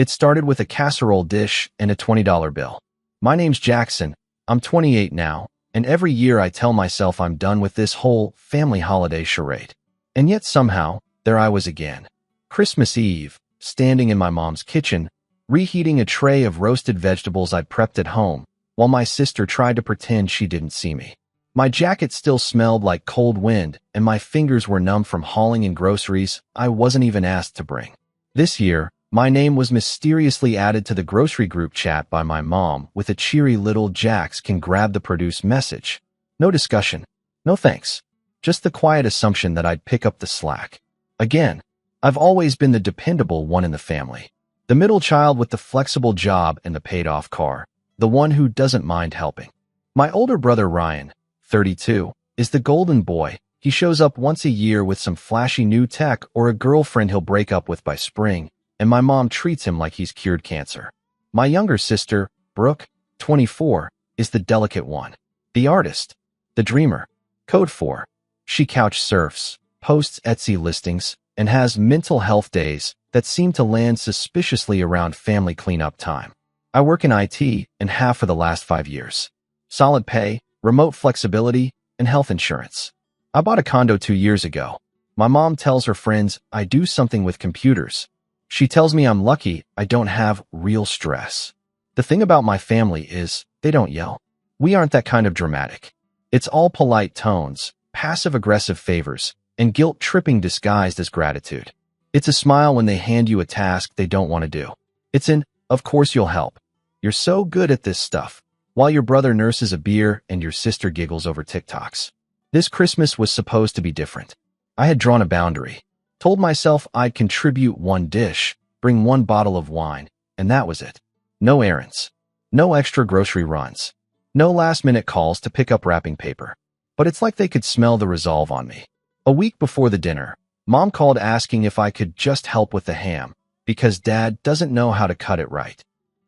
It started with a casserole dish and a $20 bill. My name's Jackson. I'm 28 now, and every year I tell myself I'm done with this whole family holiday charade. And yet somehow, there I was again. Christmas Eve, standing in my mom's kitchen, reheating a tray of roasted vegetables I'd prepped at home, while my sister tried to pretend she didn't see me. My jacket still smelled like cold wind, and my fingers were numb from hauling in groceries I wasn't even asked to bring. This year, my name was mysteriously added to the grocery group chat by my mom with a cheery little "Jax can grab the produce" message. No discussion. No thanks. Just the quiet assumption that I'd pick up the slack. Again, I've always been the dependable one in the family. The middle child with the flexible job and the paid-off car. The one who doesn't mind helping. My older brother Ryan, 32, is the golden boy. He shows up once a year with some flashy new tech or a girlfriend he'll break up with by spring, and my mom treats him like he's cured cancer. My younger sister, Brooke, 24, is the delicate one. The artist. The dreamer. Code 4. She couch surfs, posts Etsy listings, and has mental health days that seem to land suspiciously around family cleanup time. I work in IT and have for the last 5 years. Solid pay, remote flexibility, and health insurance. I bought a condo 2 years ago. My mom tells her friends I do something with computers. She tells me I'm lucky I don't have real stress. The thing about my family is they don't yell. We aren't that kind of dramatic. It's all polite tones, passive-aggressive favors, and guilt-tripping disguised as gratitude. It's a smile when they hand you a task they don't want to do. It's an, "Of course you'll help. You're so good at this stuff," while your brother nurses a beer and your sister giggles over TikToks. This Christmas was supposed to be different. I had drawn a boundary. Told myself I'd contribute one dish, bring one bottle of wine, and that was it. No errands. No extra grocery runs. No last-minute calls to pick up wrapping paper. But it's like they could smell the resolve on me. A week before the dinner, Mom called asking if I could just help with the ham, because Dad doesn't know how to cut it right.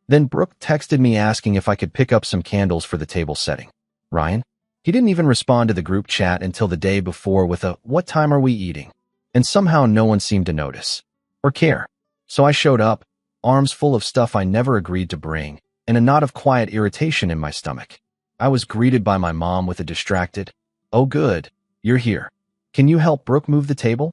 Then Brooke texted me asking if I could pick up some candles for the table setting. Ryan? He didn't even respond to the group chat until the day before with a "What time are we eating?" And somehow no one seemed to notice or care. So I showed up, arms full of stuff I never agreed to bring, and a knot of quiet irritation in my stomach. I was greeted by my mom with a distracted, "Oh good, you're here. Can you help Brooke move the table?"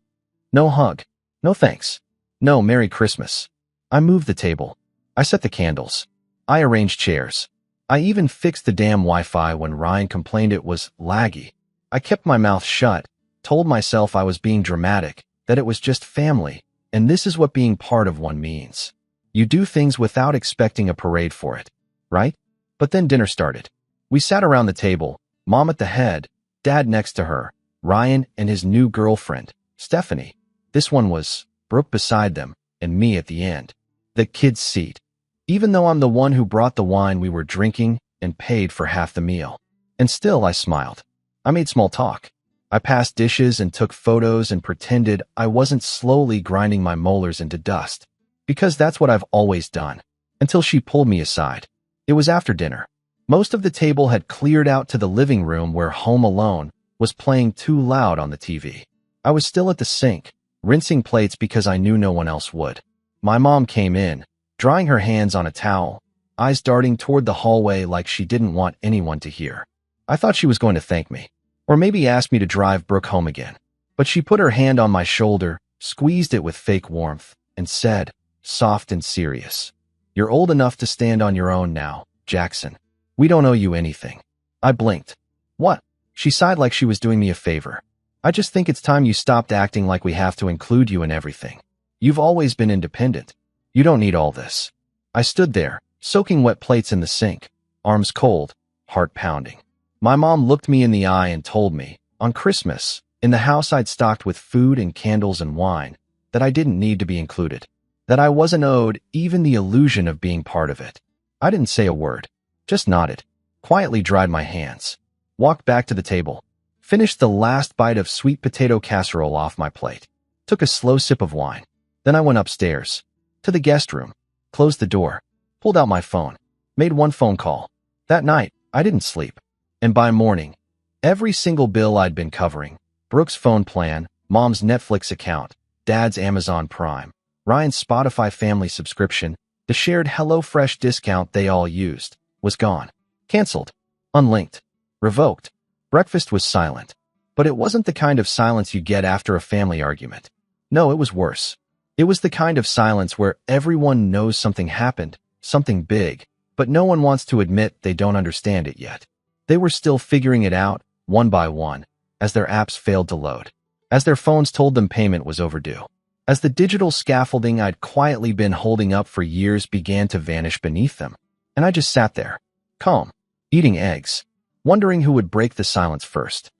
No hug. No thanks. No Merry Christmas. I moved the table. I set the candles. I arranged chairs. I even fixed the damn Wi-Fi when Ryan complained it was laggy. I kept my mouth shut, told myself I was being dramatic, that it was just family, and this is what being part of one means. You do things without expecting a parade for it, right? But then dinner started. We sat around the table, Mom at the head, Dad next to her, Ryan and his new girlfriend, Stephanie. This one was Brooke beside them, and me at the end. The kids' seat. Even though I'm the one who brought the wine we were drinking and paid for half the meal. And still I smiled. I made small talk. I passed dishes and took photos and pretended I wasn't slowly grinding my molars into dust. Because that's what I've always done. Until she pulled me aside. It was after dinner. Most of the table had cleared out to the living room where Home Alone was playing too loud on the TV. I was still at the sink, rinsing plates because I knew no one else would. My mom came in, drying her hands on a towel, eyes darting toward the hallway like she didn't want anyone to hear. I thought she was going to thank me. Or maybe ask me to drive Brooke home again. But she put her hand on my shoulder, squeezed it with fake warmth, and said, soft and serious, "You're old enough to stand on your own now, Jackson. We don't owe you anything." I blinked. What? She sighed like she was doing me a favor. "I just think it's time you stopped acting like we have to include you in everything. You've always been independent. You don't need all this." I stood there, soaking wet plates in the sink, arms cold, heart pounding. My mom looked me in the eye and told me, on Christmas, in the house I'd stocked with food and candles and wine, that I didn't need to be included, that I wasn't owed even the illusion of being part of it. I didn't say a word, just nodded, quietly dried my hands, walked back to the table, finished the last bite of sweet potato casserole off my plate, took a slow sip of wine. Then I went upstairs, to the guest room, closed the door, pulled out my phone, made one phone call. That night, I didn't sleep. And by morning, every single bill I'd been covering, Brooke's phone plan, Mom's Netflix account, Dad's Amazon Prime, Ryan's Spotify family subscription, The shared HelloFresh discount they all used was gone. Cancelled. Unlinked. Revoked. Breakfast was silent. But it wasn't the kind of silence you get after a family argument. No, it was worse. It was the kind of silence where everyone knows something happened, something big, but no one wants to admit they don't understand it yet. They were still figuring it out, one by one, as their apps failed to load, as their phones told them payment was overdue, as the digital scaffolding I'd quietly been holding up for years began to vanish beneath them. And I just sat there, calm, eating eggs, wondering who would break the silence first.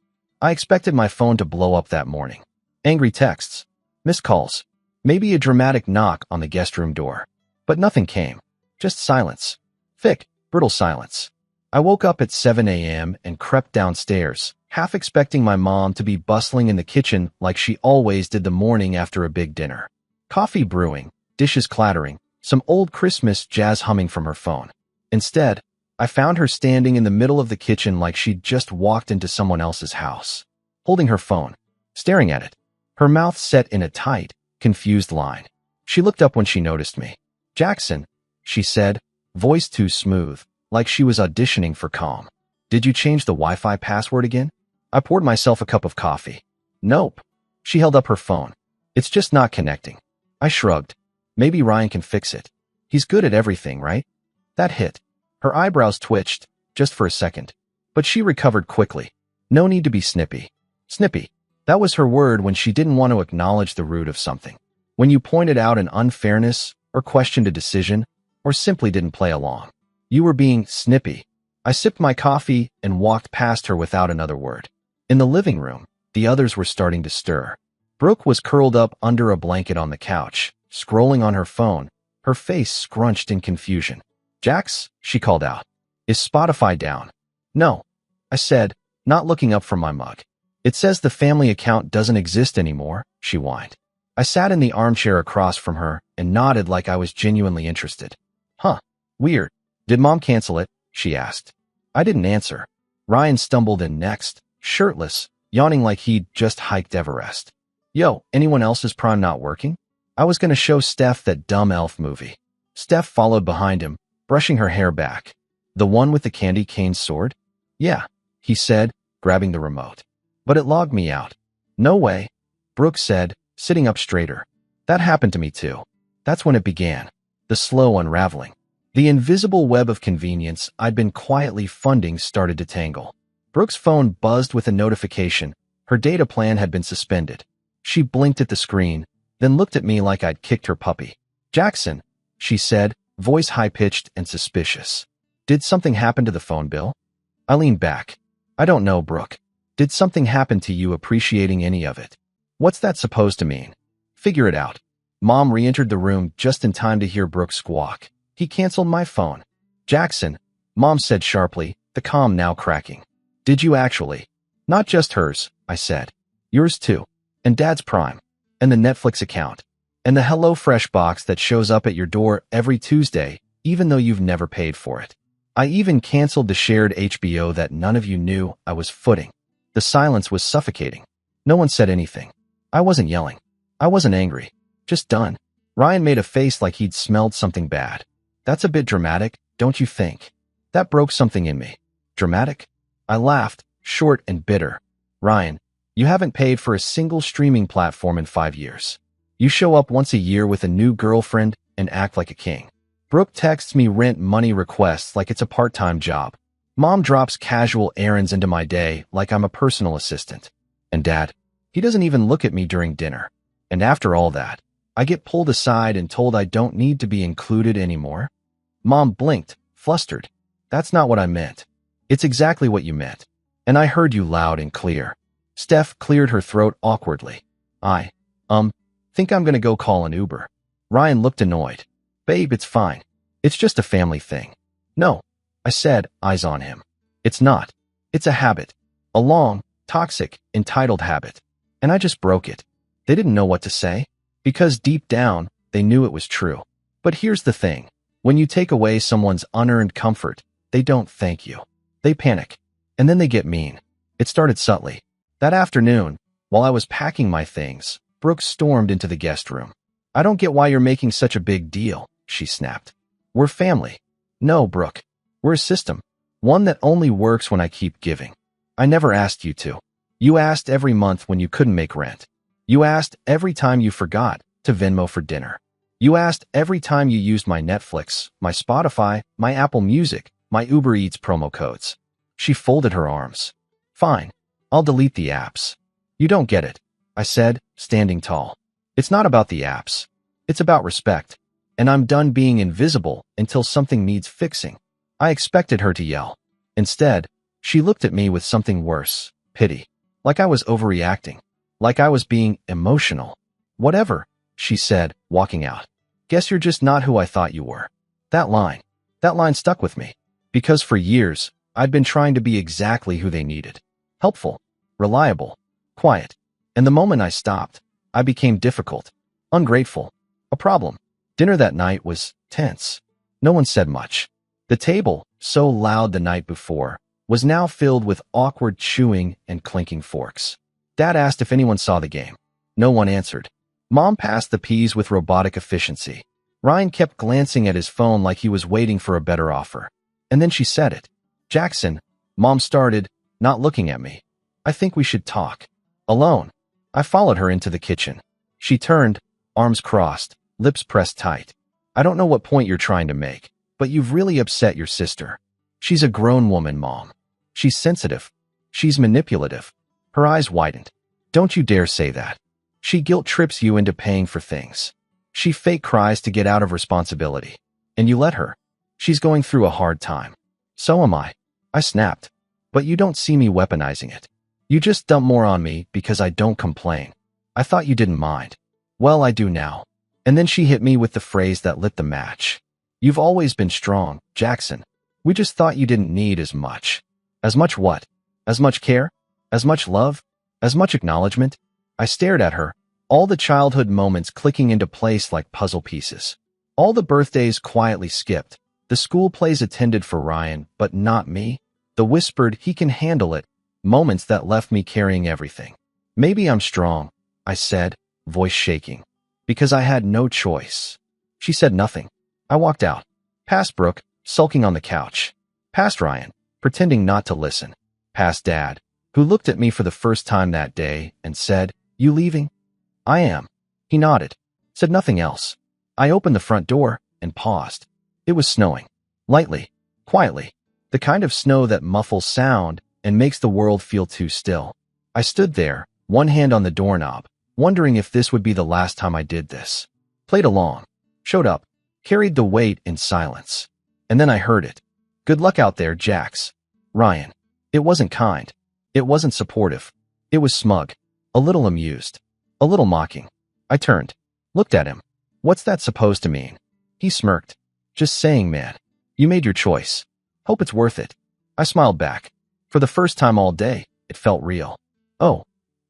I expected my phone to blow up that morning. Angry texts, missed calls, maybe a dramatic knock on the guest room door. But nothing came. Just silence. Thick, brittle silence. I woke up at 7 a.m. and crept downstairs, half expecting my mom to be bustling in the kitchen like she always did the morning after a big dinner. Coffee brewing, dishes clattering, some old Christmas jazz humming from her phone. Instead, I found her standing in the middle of the kitchen like she'd just walked into someone else's house, holding her phone, staring at it, her mouth set in a tight, confused line. She looked up when she noticed me. "Jackson," she said, voice too smooth, like she was auditioning for calm. "Did you change the Wi-Fi password again?" I poured myself a cup of coffee. "Nope." She held up her phone. "It's just not connecting." I shrugged. "Maybe Ryan can fix it. He's good at everything, right?" That hit. Her eyebrows twitched, just for a second. But she recovered quickly. No need to be snippy. Snippy. That was her word when she didn't want to acknowledge the root of something. When you pointed out an unfairness, or questioned a decision, or simply didn't play along. You were being snippy. I sipped my coffee and walked past her without another word. In the living room, the others were starting to stir. Brooke was curled up under a blanket on the couch, scrolling on her phone, her face scrunched in confusion. "Jax," she called out. "Is Spotify down?" "No," I said, not looking up from my mug. "It says the family account doesn't exist anymore," she whined. I sat in the armchair across from her and nodded like I was genuinely interested. "Huh. Weird. Did Mom cancel it?" she asked. I didn't answer. Ryan stumbled in next, shirtless, yawning like he'd just hiked Everest. "Yo, anyone else's Prime not working?" I was going to show Steph that dumb elf movie. Steph followed behind him, brushing her hair back. "The one with the candy cane sword?" "Yeah," he said, grabbing the remote. "But it logged me out." "No way," Brooke said, sitting up straighter. "That happened to me too." That's when it began. The slow unraveling. The invisible web of convenience I'd been quietly funding started to tangle. Brooke's phone buzzed with a notification. Her data plan had been suspended. She blinked at the screen, then looked at me like I'd kicked her puppy. "Jackson," she said, voice high-pitched and suspicious. "Did something happen to the phone bill?" I leaned back. "I don't know, Brooke. Did something happen to you appreciating any of it?" "What's that supposed to mean?" "Figure it out." Mom re-entered the room just in time to hear Brooke squawk. "He canceled my phone." "Jackson," Mom said sharply, the comm now cracking. "Did you actually?" "Not just hers," I said. "Yours too. And Dad's Prime. And the Netflix account. And the HelloFresh box that shows up at your door every Tuesday, even though you've never paid for it. I even canceled the shared HBO that none of you knew I was footing." The silence was suffocating. No one said anything. I wasn't yelling. I wasn't angry. Just done. Ryan made a face like he'd smelled something bad. "That's a bit dramatic, don't you think?" That broke something in me. "Dramatic?" I laughed, short and bitter. "Ryan, you haven't paid for a single streaming platform in 5 years. You show up once a year with a new girlfriend and act like a king. Brooke texts me rent money requests like it's a part-time job. Mom drops casual errands into my day like I'm a personal assistant. And Dad, he doesn't even look at me during dinner. And after all that, I get pulled aside and told I don't need to be included anymore." Mom blinked, flustered. "That's not what I meant." "It's exactly what you meant. And I heard you loud and clear." Steph cleared her throat awkwardly. I think I'm gonna go call an Uber." Ryan looked annoyed. "Babe, it's fine. It's just a family thing." "No," I said, eyes on him. "It's not. It's a habit. A long, toxic, entitled habit. And I just broke it." They didn't know what to say, because deep down, they knew it was true. But here's the thing. When you take away someone's unearned comfort, they don't thank you. They panic. And then they get mean. It started subtly. That afternoon, while I was packing my things, Brooke stormed into the guest room. "I don't get why you're making such a big deal," she snapped. We're family. No, Brooke. We're a system. One that only works when I keep giving. I never asked you to. You asked every month when you couldn't make rent. You asked every time you forgot to Venmo for dinner. You asked every time you used my Netflix, my Spotify, my Apple Music, my Uber Eats promo codes. She folded her arms. Fine. I'll delete the apps. You don't get it, I said, standing tall. It's not about the apps. It's about respect. And I'm done being invisible until something needs fixing. I expected her to yell. Instead, she looked at me with something worse, pity. Like I was overreacting. Like I was being emotional. Whatever, she said, walking out. Guess you're just not who I thought you were. That line stuck with me. Because for years, I'd been trying to be exactly who they needed. Helpful, reliable, quiet. And the moment I stopped, I became difficult, ungrateful, a problem. Dinner that night was tense. No one said much. The table, so loud the night before, was now filled with awkward chewing and clinking forks. Dad asked if anyone saw the game. No one answered. Mom passed the peas with robotic efficiency. Ryan kept glancing at his phone like he was waiting for a better offer. And then she said it. Jackson, Mom started, not looking at me. I think we should talk. Alone. I followed her into the kitchen. She turned, arms crossed, lips pressed tight. I don't know what point you're trying to make, but you've really upset your sister. She's a grown woman, Mom. She's sensitive. She's manipulative. Her eyes widened. Don't you dare say that. She guilt trips you into paying for things. She fake cries to get out of responsibility. And you let her. She's going through a hard time. So am I. I snapped. But you don't see me weaponizing it. You just dump more on me because I don't complain. I thought you didn't mind. Well, I do now. And then she hit me with the phrase that lit the match. You've always been strong, Jackson. We just thought you didn't need as much. As much what? As much care? As much love? As much acknowledgement? I stared at her, all the childhood moments clicking into place like puzzle pieces. All the birthdays quietly skipped, the school plays attended for Ryan, but not me. The whispered, he can handle it, moments that left me carrying everything. Maybe I'm strong, I said, voice shaking. Because I had no choice. She said nothing. I walked out. Past Brooke, sulking on the couch. Past Ryan, pretending not to listen. Past Dad, who looked at me for the first time that day and said, You leaving? I am. He nodded. Said nothing else. I opened the front door and paused. It was snowing. Lightly. Quietly. The kind of snow that muffles sound and makes the world feel too still. I stood there, one hand on the doorknob, wondering if this would be the last time I did this. Played along. Showed up. Carried the weight in silence. And then I heard it. Good luck out there, Jax. Ryan. It wasn't kind. It wasn't supportive. It was smug. A little amused. A little mocking. I turned. Looked at him. What's that supposed to mean? He smirked. Just saying, man. You made your choice. Hope it's worth it. I smiled back. For the first time all day, it felt real. Oh,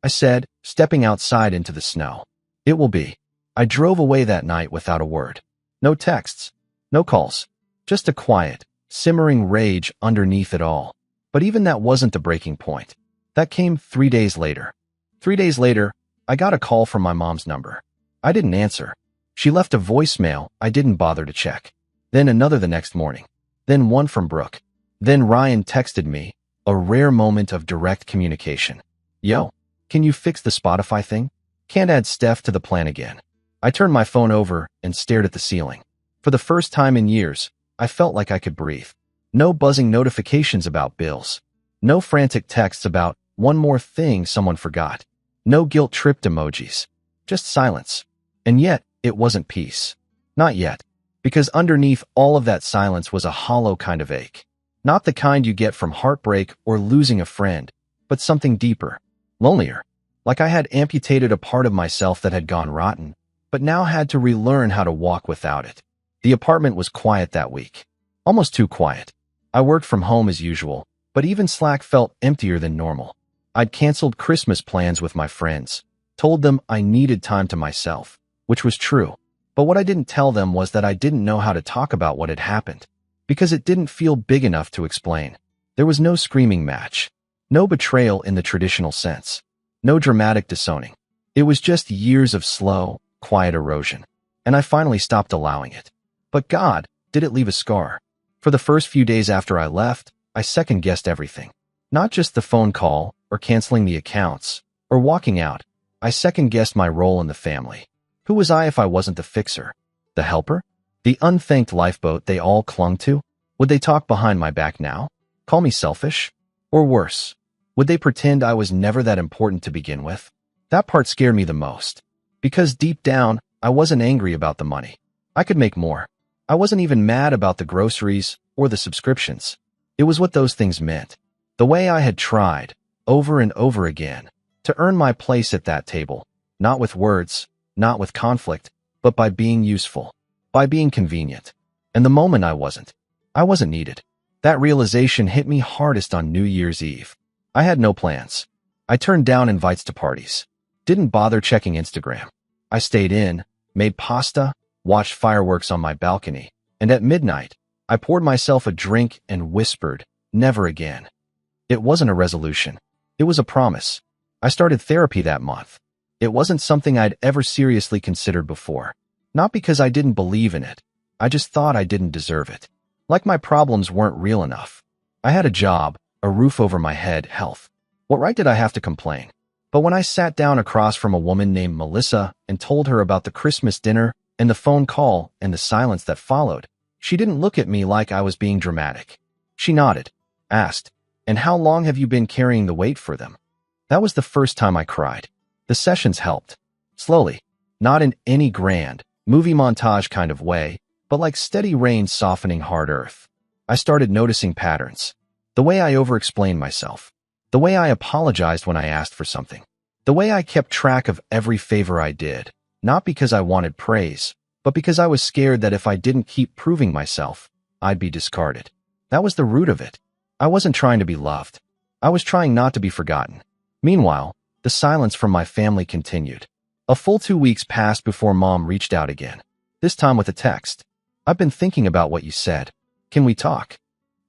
I said, stepping outside into the snow. It will be. I drove away that night without a word. No texts. No calls. Just a quiet, simmering rage underneath it all. But even that wasn't the breaking point. That came 3 days later. 3 days later, I got a call from my mom's number. I didn't answer. She left a voicemail I didn't bother to check. Then another the next morning. Then one from Brooke. Then Ryan texted me, a rare moment of direct communication. Yo, can you fix the Spotify thing? Can't add Steph to the plan again. I turned my phone over and stared at the ceiling. For the first time in years, I felt like I could breathe. No buzzing notifications about bills. No frantic texts about one more thing someone forgot. No guilt-tripped emojis. Just silence. And yet, it wasn't peace. Not yet. Because underneath all of that silence was a hollow kind of ache. Not the kind you get from heartbreak or losing a friend, but something deeper. Lonelier. Like I had amputated a part of myself that had gone rotten, but now had to relearn how to walk without it. The apartment was quiet that week. Almost too quiet. I worked from home as usual, but even Slack felt emptier than normal. I'd canceled Christmas plans with my friends, told them I needed time to myself, which was true. But what I didn't tell them was that I didn't know how to talk about what had happened, because it didn't feel big enough to explain. There was no screaming match, no betrayal in the traditional sense, no dramatic disowning. It was just years of slow, quiet erosion, and I finally stopped allowing it. But God, Did it leave a scar? For the first few days after I left, I second-guessed everything. Not just the phone call, or canceling the accounts, or walking out. I second-guessed my role in the family. Who was I if I wasn't the fixer? The helper? The unthanked lifeboat they all clung to? Would they talk behind my back now? Call me selfish? Or worse, would they pretend I was never that important to begin with? That part scared me the most. Because deep down, I wasn't angry about the money. I could make more. I wasn't even mad about the groceries or the subscriptions. It was what those things meant. The way I had tried, over and over again, to earn my place at that table, not with words, not with conflict, but by being useful, by being convenient. And the moment I wasn't needed. That realization hit me hardest on New Year's Eve. I had no plans. I turned down invites to parties. Didn't bother checking Instagram. I stayed in, made pasta, watched fireworks on my balcony, and at midnight, I poured myself a drink and whispered, never again. It wasn't a resolution. It was a promise. I started therapy that month. It wasn't something I'd ever seriously considered before. Not because I didn't believe in it. I just thought I didn't deserve it. Like my problems weren't real enough. I had a job, a roof over my head, health. What right did I have to complain? But when I sat down across from a woman named Melissa and told her about the Christmas dinner and the phone call and the silence that followed, she didn't look at me like I was being dramatic. She nodded, asked, "And how long have you been carrying the weight for them?" That was the first time I cried. The sessions helped. Slowly. Not in any grand, movie montage kind of way, but like steady rain softening hard earth. I started noticing patterns. The way I over-explained myself. The way I apologized when I asked for something. The way I kept track of every favor I did, not because I wanted praise, but because I was scared that if I didn't keep proving myself, I'd be discarded. That was the root of it. I wasn't trying to be loved. I was trying not to be forgotten. Meanwhile, the silence from my family continued. A full 2 weeks passed before Mom reached out again, this time with a text. "I've been thinking about what you said. Can we talk?"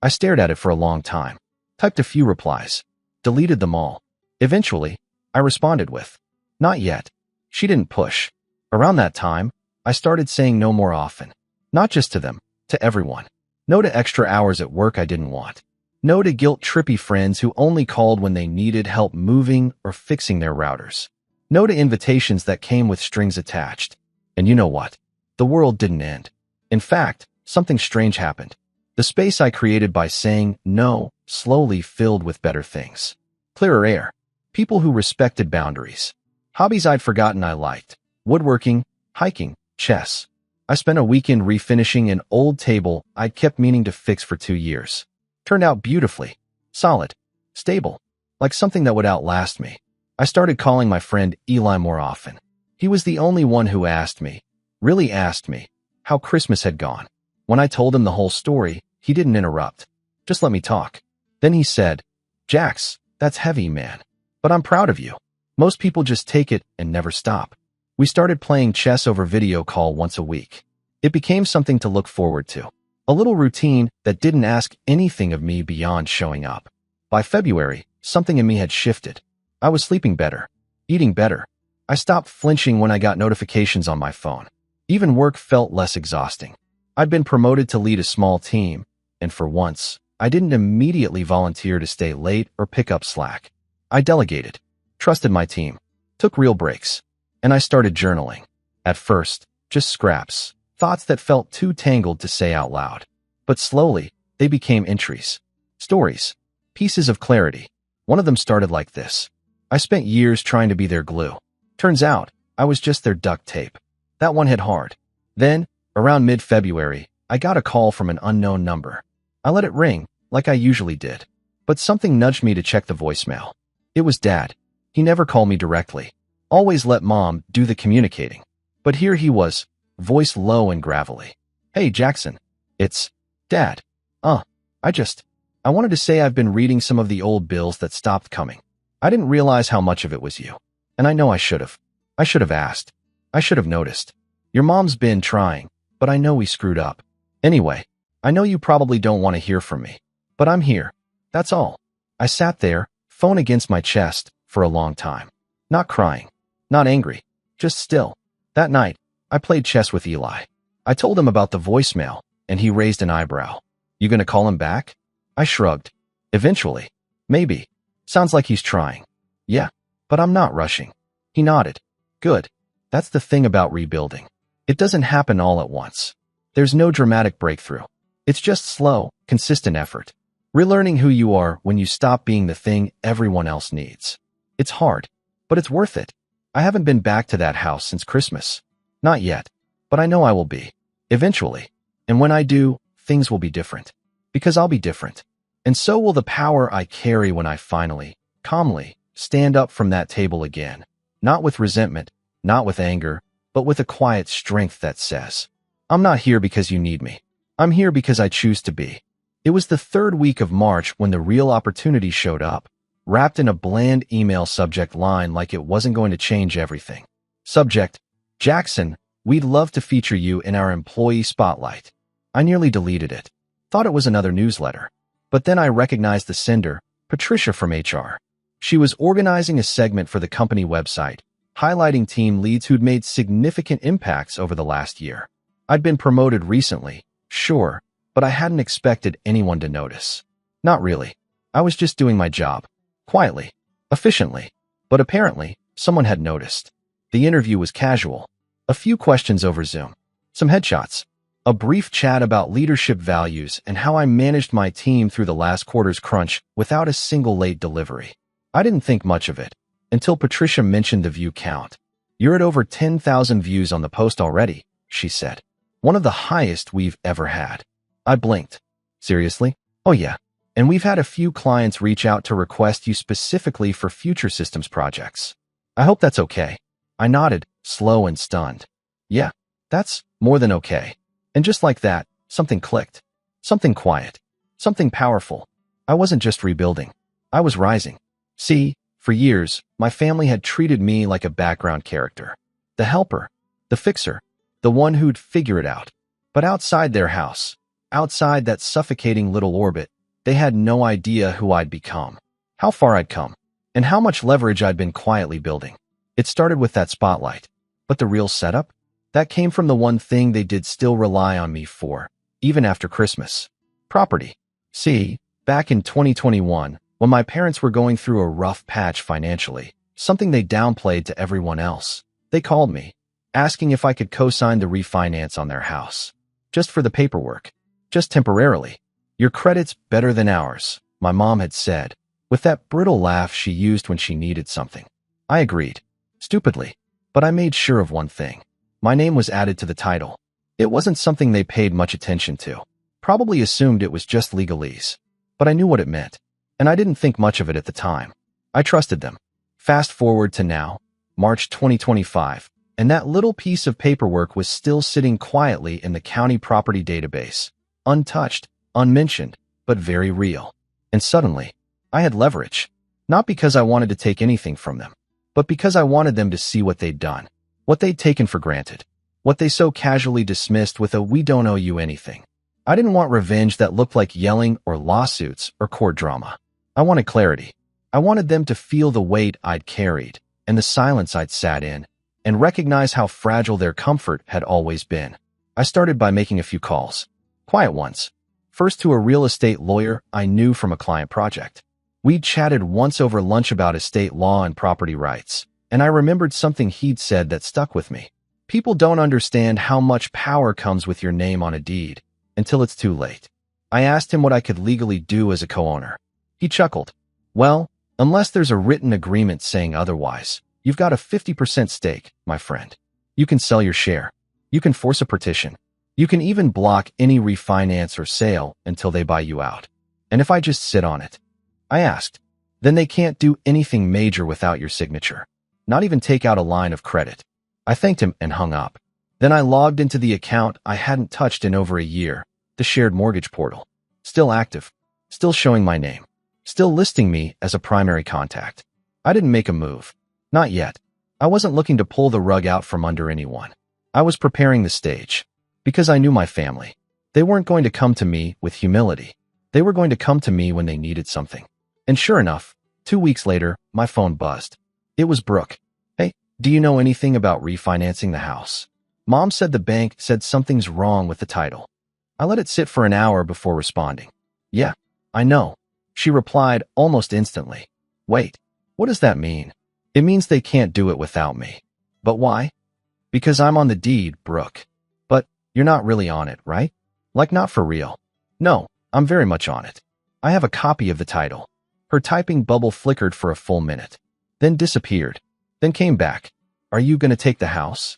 I stared at it for a long time, typed a few replies, deleted them all. Eventually, I responded with, "Not yet." She didn't push. Around that time, I started saying no more often. Not just to them, to everyone. No to extra hours at work I didn't want. No to guilt-trippy friends who only called when they needed help moving or fixing their routers. No to invitations that came with strings attached. And you know what? The world didn't end. In fact, something strange happened. The space I created by saying no slowly filled with better things. Clearer air. People who respected boundaries. Hobbies I'd forgotten I liked. Woodworking, hiking, chess. I spent a weekend refinishing an old table I'd kept meaning to fix for 2 years. Turned out beautifully. Solid. Stable. Like something that would outlast me. I started calling my friend Eli more often. He was the only one who asked me, really asked me, how Christmas had gone. When I told him the whole story, he didn't interrupt. Just let me talk. Then he said, "Jax, that's heavy, man. But I'm proud of you. Most people just take it and never stop." We started playing chess over video call once a week. It became something to look forward to. A little routine that didn't ask anything of me beyond showing up. By February, something in me had shifted. I was sleeping better, eating better. I stopped flinching when I got notifications on my phone. Even work felt less exhausting. I'd been promoted to lead a small team, and for once, I didn't immediately volunteer to stay late or pick up slack. I delegated, trusted my team, took real breaks, and I started journaling. At first, just scraps, thoughts that felt too tangled to say out loud. But slowly, they became entries, stories, pieces of clarity. One of them started like this. I spent years trying to be their glue. Turns out, I was just their duct tape. That one hit hard. Then, around mid-February, I got a call from an unknown number. I let it ring, like I usually did. But something nudged me to check the voicemail. It was Dad. He never called me directly. Always let Mom do the communicating. But here he was, voice low and gravelly. "Hey, Jackson. It's Dad. I wanted to say I've been reading some of the old bills that stopped coming. I didn't realize how much of it was you. And I know I should have. I should have asked. I should have noticed. Your mom's been trying, but I know we screwed up. Anyway, I know you probably don't want to hear from me, but I'm here. That's all." I sat there, phone against my chest, for a long time. Not crying. Not angry. Just still. That night, I played chess with Eli. I told him about the voicemail, and he raised an eyebrow. You gonna call him back? I shrugged. Eventually. Maybe. Sounds like he's trying. Yeah, but I'm not rushing. He nodded. Good. That's the thing about rebuilding. It doesn't happen all at once. There's no dramatic breakthrough. It's just slow, consistent effort. Relearning who you are when you stop being the thing everyone else needs. It's hard, but it's worth it. I haven't been back to that house since Christmas. Not yet, but I know I will be. Eventually. And when I do, things will be different. Because I'll be different. And so will the power I carry when I finally, calmly, stand up from that table again. Not with resentment, not with anger, but with a quiet strength that says, I'm not here because you need me. I'm here because I choose to be. It was the third week of March when the real opportunity showed up, wrapped in a bland email subject line like it wasn't going to change everything. Subject, Jackson, we'd love to feature you in our employee spotlight. I nearly deleted it. Thought it was another newsletter. But then I recognized the sender, Patricia from HR. She was organizing a segment for the company website, highlighting team leads who'd made significant impacts over the last year. I'd been promoted recently, sure, but I hadn't expected anyone to notice. Not really. I was just doing my job. Quietly. Efficiently. But apparently, someone had noticed. The interview was casual. A few questions over Zoom. Some headshots. A brief chat about leadership values and how I managed my team through the last quarter's crunch without a single late delivery. I didn't think much of it until Patricia mentioned the view count. You're at over 10,000 views on the post already, she said. One of the highest we've ever had. I blinked. Seriously? Oh yeah. And we've had a few clients reach out to request you specifically for future systems projects. I hope that's okay. I nodded, slow and stunned. Yeah, that's more than okay. And just like that, something clicked. Something quiet. Something powerful. I wasn't just rebuilding. I was rising. See, for years, my family had treated me like a background character. The helper. The fixer. The one who'd figure it out. But outside their house, outside that suffocating little orbit, they had no idea who I'd become, how far I'd come, and how much leverage I'd been quietly building. It started with that spotlight. But the real setup? That came from the one thing they did still rely on me for, even after Christmas. Property. See, back in 2021, when my parents were going through a rough patch financially, something they downplayed to everyone else, they called me, asking if I could co-sign the refinance on their house. Just for the paperwork. Just temporarily. Your credit's better than ours, my mom had said, with that brittle laugh she used when she needed something. I agreed. Stupidly. But I made sure of one thing. My name was added to the title. It wasn't something they paid much attention to. Probably assumed it was just legalese. But I knew what it meant. And I didn't think much of it at the time. I trusted them. Fast forward to now, March 2025, and that little piece of paperwork was still sitting quietly in the county property database. Untouched, unmentioned, but very real. And suddenly, I had leverage. Not because I wanted to take anything from them, but because I wanted them to see what they'd done. What they'd taken for granted. What they so casually dismissed with a "we don't owe you anything." I didn't want revenge that looked like yelling or lawsuits or court drama. I wanted clarity. I wanted them to feel the weight I'd carried and the silence I'd sat in and recognize how fragile their comfort had always been. I started by making a few calls. Quiet ones. First to a real estate lawyer I knew from a client project. We'd chatted once over lunch about estate law and property rights. And I remembered something he'd said that stuck with me. People don't understand how much power comes with your name on a deed until it's too late. I asked him what I could legally do as a co-owner. He chuckled. Well, unless there's a written agreement saying otherwise, you've got a 50% stake, my friend. You can sell your share. You can force a partition. You can even block any refinance or sale until they buy you out. And if I just sit on it? I asked. Then they can't do anything major without your signature. Not even take out a line of credit. I thanked him and hung up. Then I logged into the account I hadn't touched in over a year, the shared mortgage portal. Still active. Still showing my name. Still listing me as a primary contact. I didn't make a move. Not yet. I wasn't looking to pull the rug out from under anyone. I was preparing the stage. Because I knew my family. They weren't going to come to me with humility. They were going to come to me when they needed something. And sure enough, 2 weeks later, my phone buzzed. It was Brooke. Hey, do you know anything about refinancing the house? Mom said the bank said something's wrong with the title. I let it sit for an hour before responding. Yeah, I know. She replied almost instantly. Wait, what does that mean? It means they can't do it without me. But why? Because I'm on the deed, Brooke. But you're not really on it, right? Like not for real. No, I'm very much on it. I have a copy of the title. Her typing bubble flickered for a full minute, then disappeared, then came back. Are you going to take the house?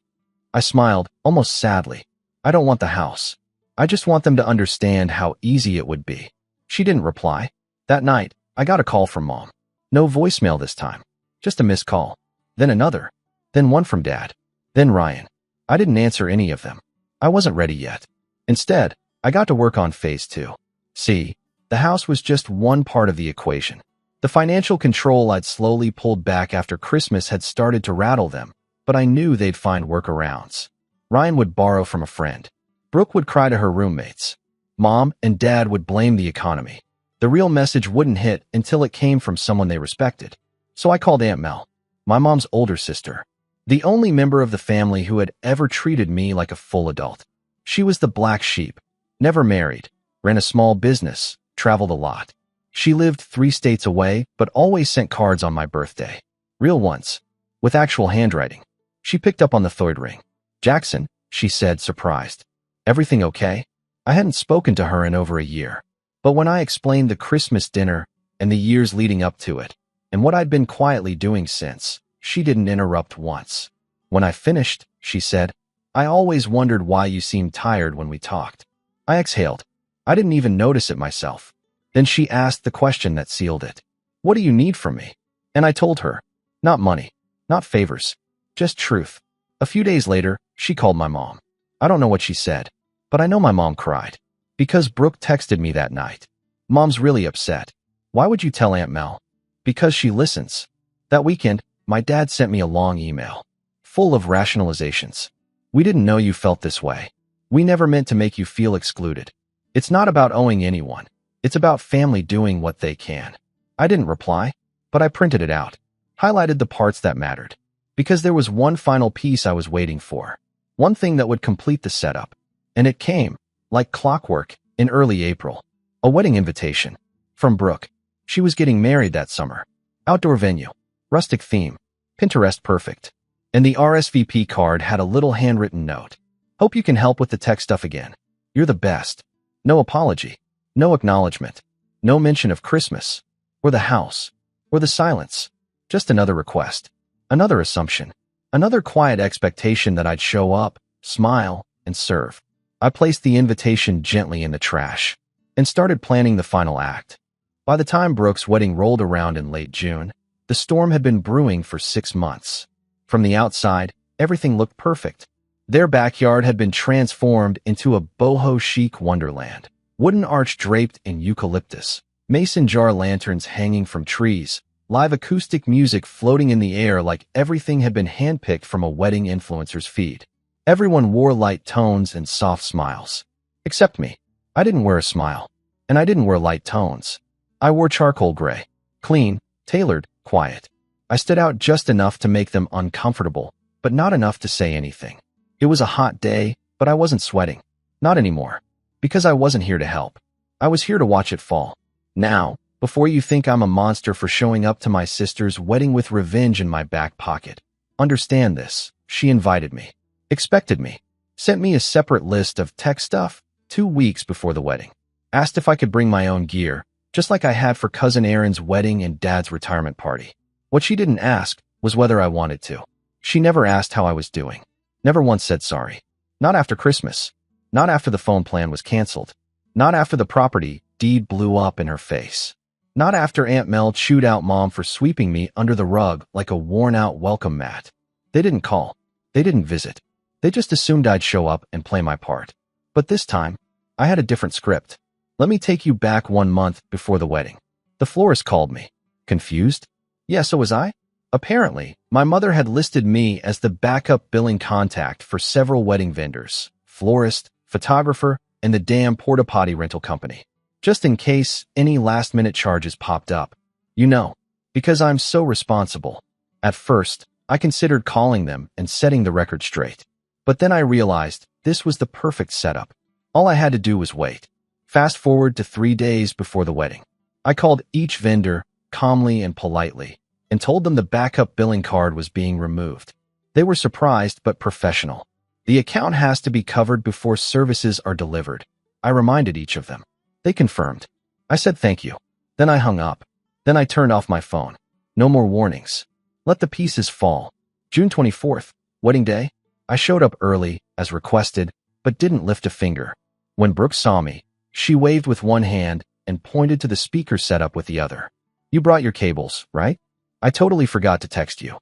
I smiled, almost sadly. I don't want the house. I just want them to understand how easy it would be. She didn't reply. That night, I got a call from Mom. No voicemail this time. Just a missed call. Then another. Then one from Dad. Then Ryan. I didn't answer any of them. I wasn't ready yet. Instead, I got to work on phase 2. See, the house was just one part of the equation. The financial control I'd slowly pulled back after Christmas had started to rattle them, but I knew they'd find workarounds. Ryan would borrow from a friend. Brooke would cry to her roommates. Mom and Dad would blame the economy. The real message wouldn't hit until it came from someone they respected. So I called Aunt Mel, my mom's older sister, the only member of the family who had ever treated me like a full adult. She was the black sheep, never married, ran a small business, traveled a lot. She lived 3 states away, but always sent cards on my birthday. Real ones, with actual handwriting. She picked up on the third ring. Jackson, she said, surprised. Everything okay? I hadn't spoken to her in over a year. But when I explained the Christmas dinner and the years leading up to it, and what I'd been quietly doing since, she didn't interrupt once. When I finished, she said, I always wondered why you seemed tired when we talked. I exhaled. I didn't even notice it myself. Then she asked the question that sealed it. What do you need from me? And I told her. Not money. Not favors. Just truth. A few days later, she called my mom. I don't know what she said, but I know my mom cried. Because Brooke texted me that night. Mom's really upset. Why would you tell Aunt Mel? Because she listens. That weekend, my dad sent me a long email, full of rationalizations. We didn't know you felt this way. We never meant to make you feel excluded. It's not about owing anyone. It's about family doing what they can. I didn't reply, but I printed it out, highlighted the parts that mattered. Because there was one final piece I was waiting for. One thing that would complete the setup. And it came, like clockwork, in early April. A wedding invitation. From Brooke. She was getting married that summer. Outdoor venue. Rustic theme. Pinterest perfect. And the RSVP card had a little handwritten note. Hope you can help with the tech stuff again. You're the best. No apology. No acknowledgement. No mention of Christmas. Or the house. Or the silence. Just another request. Another assumption. Another quiet expectation that I'd show up, smile, and serve. I placed the invitation gently in the trash and started planning the final act. By the time Brooke's wedding rolled around in late June, the storm had been brewing for 6 months. From the outside, everything looked perfect. Their backyard had been transformed into a boho chic wonderland. Wooden arch draped in eucalyptus, mason jar lanterns hanging from trees, live acoustic music floating in the air like everything had been handpicked from a wedding influencer's feed. Everyone wore light tones and soft smiles. Except me. I didn't wear a smile. And I didn't wear light tones. I wore charcoal gray. Clean, tailored, quiet. I stood out just enough to make them uncomfortable, but not enough to say anything. It was a hot day, but I wasn't sweating. Not anymore. Because I wasn't here to help. I was here to watch it fall. Now, before you think I'm a monster for showing up to my sister's wedding with revenge in my back pocket, understand this. She invited me. Expected me. Sent me a separate list of tech stuff 2 weeks before the wedding. Asked if I could bring my own gear, just like I had for Cousin Aaron's wedding and Dad's retirement party. What she didn't ask was whether I wanted to. She never asked how I was doing. Never once said sorry. Not after Christmas. Not after the phone plan was canceled. Not after the property deed blew up in her face. Not after Aunt Mel chewed out Mom for sweeping me under the rug like a worn-out welcome mat. They didn't call. They didn't visit. They just assumed I'd show up and play my part. But this time, I had a different script. Let me take you back 1 month before the wedding. The florist called me. Confused? Yeah, so was I. Apparently, my mother had listed me as the backup billing contact for several wedding vendors, florist, photographer, and the damn porta potty rental company. Just in case any last-minute charges popped up. You know, because I'm so responsible. At first, I considered calling them and setting the record straight. But then I realized this was the perfect setup. All I had to do was wait. Fast forward to 3 days before the wedding. I called each vendor calmly and politely and told them the backup billing card was being removed. They were surprised but professional. The account has to be covered before services are delivered. I reminded each of them. They confirmed. I said thank you. Then I hung up. Then I turned off my phone. No more warnings. Let the pieces fall. June 24th, wedding day. I showed up early, as requested, but didn't lift a finger. When Brooke saw me, she waved with one hand and pointed to the speaker setup with the other. You brought your cables, right? I totally forgot to text you.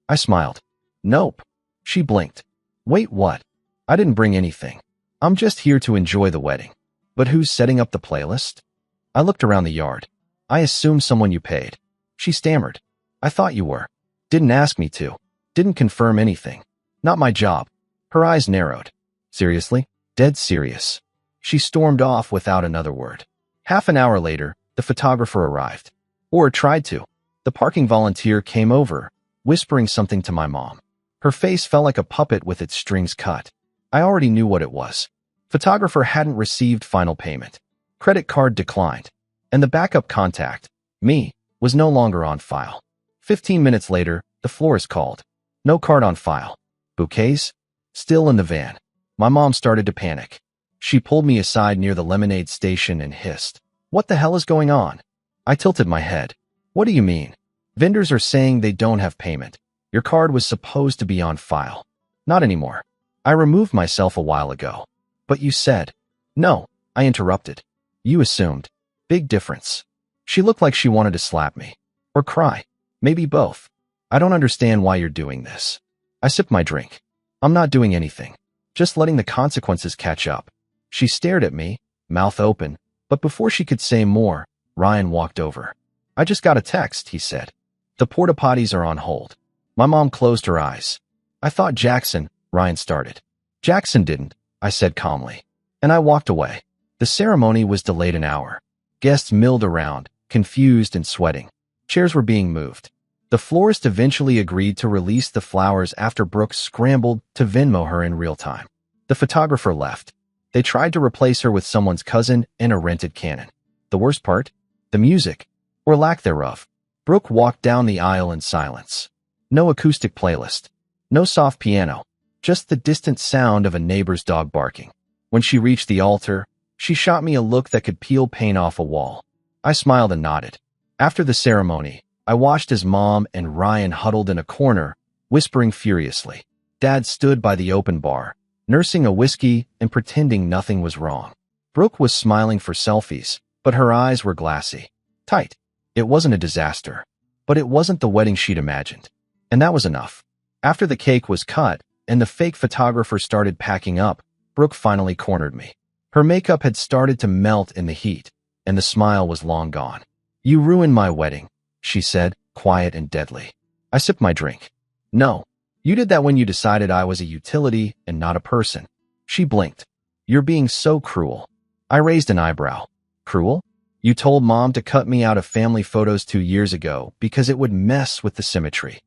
I smiled. Nope. She blinked. Wait, what? I didn't bring anything. I'm just here to enjoy the wedding. But who's setting up the playlist? I looked around the yard. I assume someone you paid. She stammered. I thought you were. Didn't ask me to. Didn't confirm anything. Not my job. Her eyes narrowed. Seriously? Dead serious. She stormed off without another word. Half an hour later, the photographer arrived. Or tried to. The parking volunteer came over, whispering something to my mom. Her face felt like a puppet with its strings cut. I already knew what it was. Photographer hadn't received final payment. Credit card declined. And the backup contact, me, was no longer on file. 15 minutes later, the florist called. No card on file. Bouquets? Still in the van. My mom started to panic. She pulled me aside near the lemonade station and hissed. What the hell is going on? I tilted my head. What do you mean? Vendors are saying they don't have payment. Your card was supposed to be on file. Not anymore. I removed myself a while ago. But you said. No, I interrupted. You assumed. Big difference. She looked like she wanted to slap me. Or cry. Maybe both. I don't understand why you're doing this. I sipped my drink. I'm not doing anything. Just letting the consequences catch up. She stared at me, mouth open, but before she could say more, Ryan walked over. I just got a text, he said. The porta potties are on hold. My mom closed her eyes. I thought Jackson, Ryan started. Jackson didn't, I said calmly. And I walked away. The ceremony was delayed an hour. Guests milled around, confused and sweating. Chairs were being moved. The florist eventually agreed to release the flowers after Brooke scrambled to Venmo her in real time. The photographer left. They tried to replace her with someone's cousin and a rented Canon. The worst part? The music, or lack thereof. Brooke walked down the aisle in silence. No acoustic playlist. No soft piano. Just the distant sound of a neighbor's dog barking. When she reached the altar, she shot me a look that could peel paint off a wall. I smiled and nodded. After the ceremony, I watched as Mom and Ryan huddled in a corner, whispering furiously. Dad stood by the open bar, nursing a whiskey and pretending nothing was wrong. Brooke was smiling for selfies, but her eyes were glassy. Tight. It wasn't a disaster. But it wasn't the wedding she'd imagined. And that was enough. After the cake was cut and the fake photographer started packing up, Brooke finally cornered me. Her makeup had started to melt in the heat, and the smile was long gone. You ruined my wedding, she said, quiet and deadly. I sipped my drink. No, you did that when you decided I was a utility and not a person. She blinked. You're being so cruel. I raised an eyebrow. Cruel? You told Mom to cut me out of family photos 2 years ago because it would mess with the symmetry.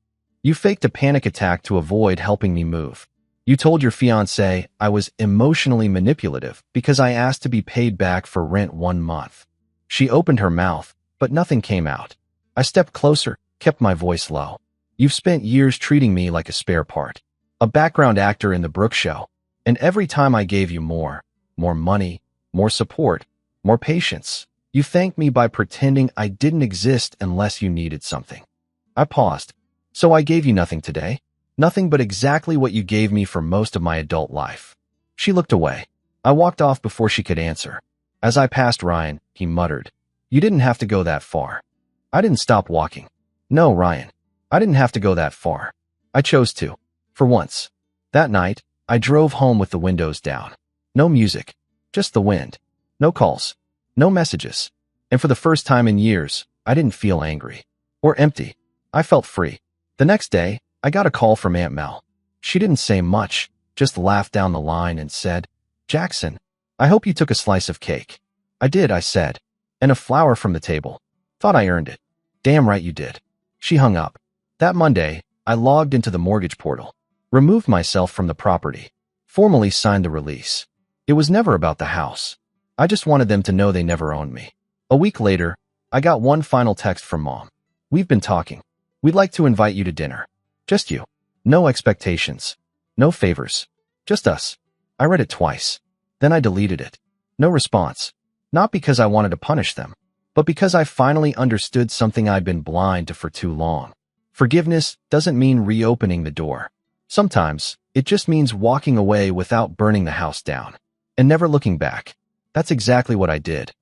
You faked a panic attack to avoid helping me move. You told your fiancé I was emotionally manipulative because I asked to be paid back for rent 1 month. She opened her mouth, but nothing came out. I stepped closer, kept my voice low. You've spent years treating me like a spare part, a background actor in the Brooke show, and every time I gave you more money, more support, more patience, you thanked me by pretending I didn't exist unless you needed something. I paused. So I gave you nothing today? Nothing but exactly what you gave me for most of my adult life. She looked away. I walked off before she could answer. As I passed Ryan, he muttered, You didn't have to go that far. I didn't stop walking. No, Ryan. I didn't have to go that far. I chose to. For once. That night, I drove home with the windows down. No music. Just the wind. No calls. No messages. And for the first time in years, I didn't feel angry. Or empty. I felt free. The next day, I got a call from Aunt Mel. She didn't say much, just laughed down the line and said, Jackson, I hope you took a slice of cake. I did, I said. And a flower from the table. Thought I earned it. Damn right you did. She hung up. That Monday, I logged into the mortgage portal, removed myself from the property, formally signed the release. It was never about the house. I just wanted them to know they never owned me. A week later, I got one final text from Mom. We've been talking. We'd like to invite you to dinner. Just you. No expectations. No favors. Just us. I read it twice. Then I deleted it. No response. Not because I wanted to punish them, but because I finally understood something I'd been blind to for too long. Forgiveness doesn't mean reopening the door. Sometimes, it just means walking away without burning the house down. And never looking back. That's exactly what I did.